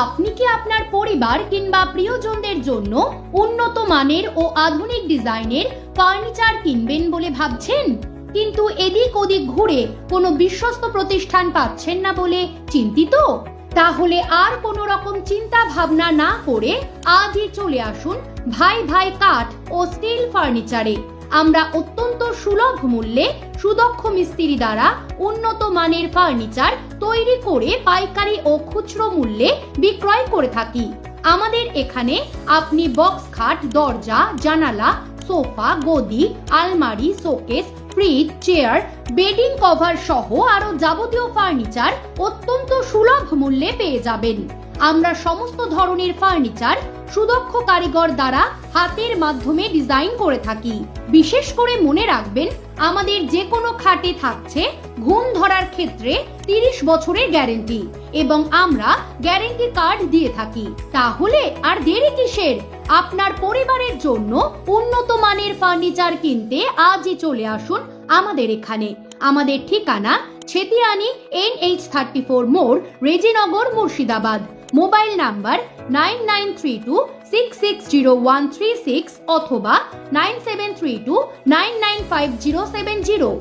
আপনি কি আপনার পরিবার কিংবা প্রিয়জনদের জন্য উন্নত মানের ও আধুনিক ডিজাইনের ফার্নিচার কিনবেন বলে ভাবছেন, কিন্তু এদিক ওদিক ঘুরে কোনো বিশ্বস্ত প্রতিষ্ঠান পাচ্ছেন না বলে চিন্তিত? তাহলে আর কোনো রকম চিন্তা ভাবনা না করে আজই চলে আসুন ভাই ভাই কাঠ ও স্টিল ফার্নিচারে। আমরা অত্যন্ত সুলভ মূল্যে সুদক্ষ মিস্ত্রি দ্বারা উন্নত মানের ফার্নিচার তৈরি করে পাইকারি ও খুচরো মূল্যে বিক্রয় করে থাকি। আমাদের এখানে আপনি বক্স খাট, দরজা, জানালা, সোফা, গদি, আলমারি, showcase, fridge, chair, bedding cover সহ আরো যাবতীয় ফার্নিচার অত্যন্ত সুলভ মূল্যে পেয়ে যাবেন। আমরা সমস্ত ধরনের ফার্নিচার সুদক্ষ কারিগর দ্বারা হাতের মাধ্যমে ডিজাইন করে থাকি। বিশেষ করে মনে রাখবেন, আমাদের যে কোনো খাটে থাকছে ঘুণ ধরার ক্ষেত্রে 30 বছরের গ্যারেন্টি এবং আমরা গ্যারেন্টি কার্ড দিয়ে থাকি। তাহলে আর দেরি কিসের? আপনার পরিবারের জন্য উন্নত মানের ফার্নিচার কিনতে আজই চলে আসুন আমাদের এখানে। আমাদের ঠিকানা ছেতিয়ানি NH34 মোড়, রেজিনগর, মুর্শিদাবাদ। মোবাইল নাম্বার 9932660136 অথবা 9732995070।